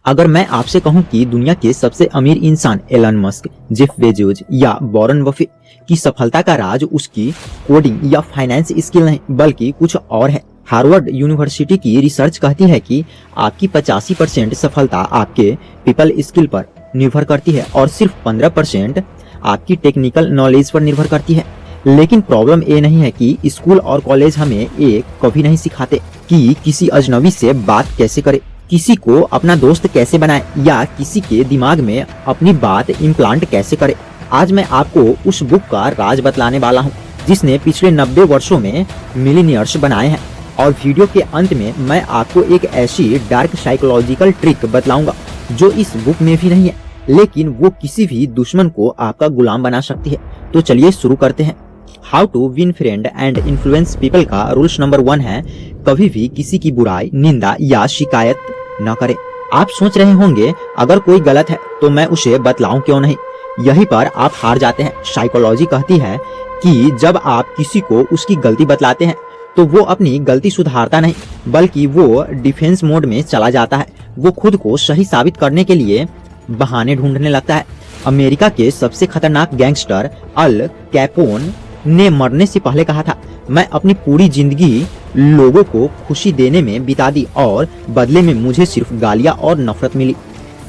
अगर मैं आपसे कहूं कि दुनिया के सबसे अमीर इंसान एलन मस्क, जेफ बेजोस या वॉरेन बफे की सफलता का राज उसकी कोडिंग या फाइनेंस स्किल नहीं बल्कि कुछ और है। हार्वर्ड यूनिवर्सिटी की रिसर्च कहती है कि आपकी 85% सफलता आपके पीपल स्किल पर निर्भर करती है और सिर्फ 15% आपकी टेक्निकल नॉलेज पर निर्भर करती है। लेकिन प्रॉब्लम ये नहीं है कि स्कूल और कॉलेज हमें ये कभी नहीं सिखाते कि किसी अजनबी से बात कैसे करें, किसी को अपना दोस्त कैसे बनाए या किसी के दिमाग में अपनी बात इम्प्लांट कैसे करे। आज मैं आपको उस बुक का राज बतलाने वाला हूँ जिसने पिछले 90 वर्षों में मिलीनियर्स बनाए हैं। और वीडियो के अंत में मैं आपको एक ऐसी डार्क साइकोलॉजिकल ट्रिक बतलाऊंगा जो इस बुक में भी नहीं है, लेकिन वो किसी भी दुश्मन को आपका गुलाम बना सकती है। तो चलिए शुरू करते हैं। How to win friend and influence people का रूल्स नंबर 1 है, कभी भी किसी की बुराई, निंदा या शिकायत न करें। आप सोच रहे होंगे अगर कोई गलत है तो मैं उसे बतलाऊं क्यों नहीं। यहीं पर आप हार जाते हैं। साइकोलॉजी कहती है कि जब आप किसी को उसकी गलती बतलाते हैं तो वो अपनी गलती सुधारता नहीं बल्कि वो डिफेंस मोड में चला जाता है। वो खुद को सही साबित करने के लिए बहाने ढूंढने लगता है। अमेरिका के सबसे खतरनाक गैंगस्टर अल कैपोन ने मरने से पहले कहा था, मैं अपनी पूरी जिंदगी लोगों को खुशी देने में बिता दी और बदले में मुझे सिर्फ गालियां और नफरत मिली।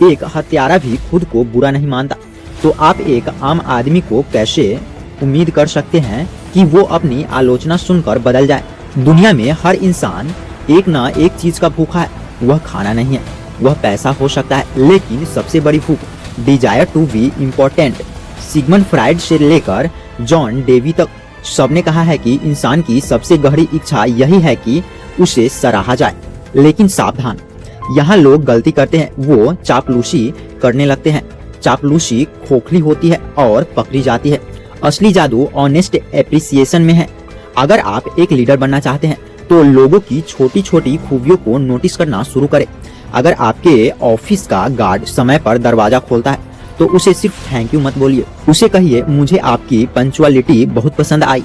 एक हत्यारा भी खुद को बुरा नहीं मानता, तो आप एक आम आदमी को कैसे उम्मीद कर सकते हैं कि वो अपनी आलोचना सुनकर बदल जाए। दुनिया में हर इंसान एक ना एक चीज का भूखा है। वह खाना नहीं है, वह पैसा हो सकता है, लेकिन सबसे बड़ी भूख desire to be important. Sigmund Freud से लेकर जॉन डेवी तक सबने कहा है कि इंसान की सबसे गहरी इच्छा यही है कि उसे सराहा जाए। लेकिन सावधान, यहाँ लोग गलती करते हैं, वो चापलूसी करने लगते हैं। चापलूसी खोखली होती है और पकड़ी जाती है। असली जादू ऑनेस्ट एप्रिसिएशन में है। अगर आप एक लीडर बनना चाहते हैं तो लोगों की छोटी छोटी खूबियों को नोटिस करना शुरू करें। अगर आपके ऑफिस का गार्ड समय पर दरवाजा खोलता है तो उसे सिर्फ थैंक यू मत बोलिए, उसे कहिए मुझे आपकी पंक्चुअलिटी बहुत पसंद आई।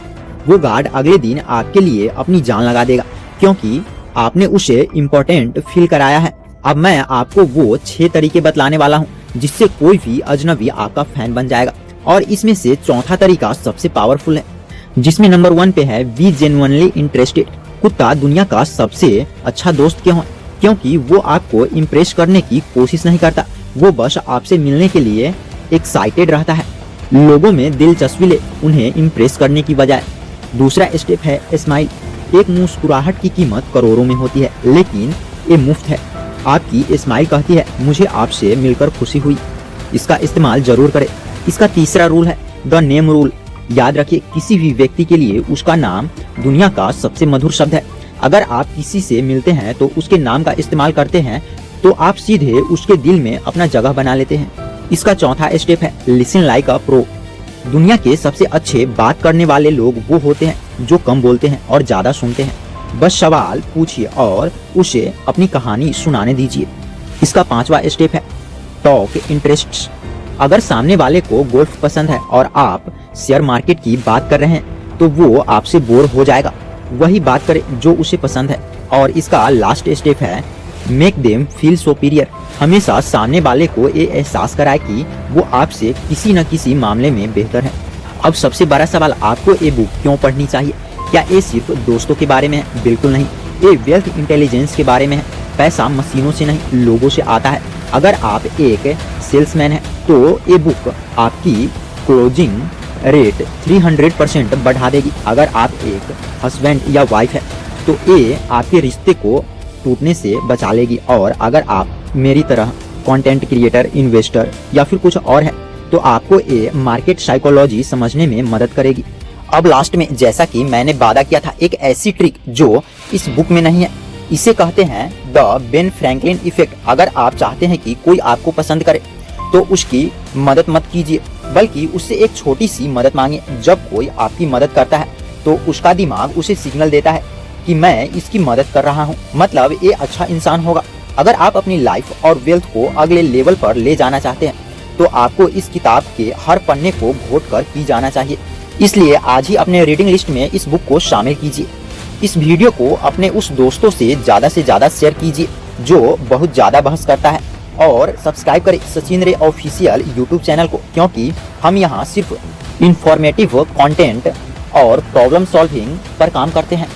वो गार्ड अगले दिन आपके लिए अपनी जान लगा देगा क्योंकि आपने उसे इम्पोर्टेंट फील कराया है। अब मैं आपको वो 6 तरीके बतलाने वाला हूँ जिससे कोई भी अजनबी आपका फैन बन जाएगा। और इसमें से चौथा तरीका सबसे पावरफुल है, जिसमें नंबर 1 पे है बी जेन्युइनली इंटरेस्टेड। कुत्ता दुनिया का सबसे अच्छा दोस्त क्यों है? क्योंकि वो आपको इम्प्रेस करने की कोशिश नहीं करता, वो बस आपसे मिलने के लिए एक्साइटेड रहता है। लोगों में दिलचस्पी ले, उन्हें इम्प्रेस करने की बजाय। दूसरा स्टेप है स्माइल। एक मुस्कुराहट की कीमत करोड़ों में होती है, लेकिन ये मुफ्त है। आपकी स्माइल कहती है मुझे आपसे मिलकर खुशी हुई। इसका इस्तेमाल जरूर करें। इसका तीसरा रूल है द नेम रूल। याद रखिए, किसी भी व्यक्ति के लिए उसका नाम दुनिया का सबसे मधुर शब्द है। अगर आप किसी से मिलते हैं तो उसके नाम का इस्तेमाल करते हैं तो आप सीधे उसके दिल में अपना जगह बना लेते हैं। इसका चौथा स्टेप है लिसन लाइक अ प्रो। दुनिया के सबसे अच्छे बात करने वाले लोग वो होते हैं जो कम बोलते हैं और ज्यादा सुनते हैं। बस सवाल पूछिए और उसे अपनी कहानी सुनाने दीजिए। इसका 5वां स्टेप है टॉक इंटरेस्ट्स। अगर सामने वाले को गोल्फ पसंद है और आप शेयर मार्केट की बात कर रहे हैं तो वो आपसे बोर हो जाएगा। वही बात करें जो उसे पसंद है। और इसका लास्ट स्टेप है मेक देम फील सुपीरियर। हमेशा सामने वाले को ये एहसास कराए कि वो आपसे किसी न किसी मामले में बेहतर है। अब सबसे बड़ा सवाल, आपको ये बुक क्यों पढ़नी चाहिए? क्या ये सिर्फ दोस्तों के बारे में है? बिल्कुल नहीं, ये वेल्थ इंटेलिजेंस के बारे में है। पैसा मशीनों से नहीं, लोगों से आता है। अगर आप एक सेल्समैन हैं तो ये बुक आपकी क्लोजिंग रेट 300% बढ़ा देगी। अगर आप एक हस्बैंड या वाइफ है तो ये आपके रिश्ते को टूटने से बचा लेगी। और अगर आप मेरी तरह कंटेंट क्रिएटर, इन्वेस्टर या फिर कुछ और है तो आपको ये मार्केट साइकोलॉजी समझने में मदद करेगी। अब लास्ट में, जैसा कि मैंने वादा किया था, एक ऐसी ट्रिक जो इस बुक में नहीं है। इसे कहते हैं द बेन फ्रैंकलिन इफेक्ट। अगर आप चाहते हैं कि कोई आपको पसंद करे तो उसकी मदद मत कीजिए, बल्कि उससे एक छोटी सी मदद मांगिए। जब कोई आपकी मदद करता है तो उसका दिमाग उसे सिग्नल देता है कि मैं इसकी मदद कर रहा हूँ, मतलब ये अच्छा इंसान होगा। अगर आप अपनी लाइफ और वेल्थ को अगले लेवल पर ले जाना चाहते हैं तो आपको इस किताब के हर पन्ने को घोट कर पी जाना चाहिए। इसलिए आज ही अपने रीडिंग लिस्ट में इस बुक को शामिल कीजिए। इस वीडियो को अपने उस दोस्तों से ज्यादा शेयर कीजिए जो बहुत ज्यादा बहस करता है और सब्सक्राइब करें सचिन रे ऑफिशियल यूट्यूब चैनल को, क्योंकि हम यहाँ सिर्फ इंफॉर्मेटिव कंटेंट और प्रॉब्लम सॉल्विंग पर काम करते हैं।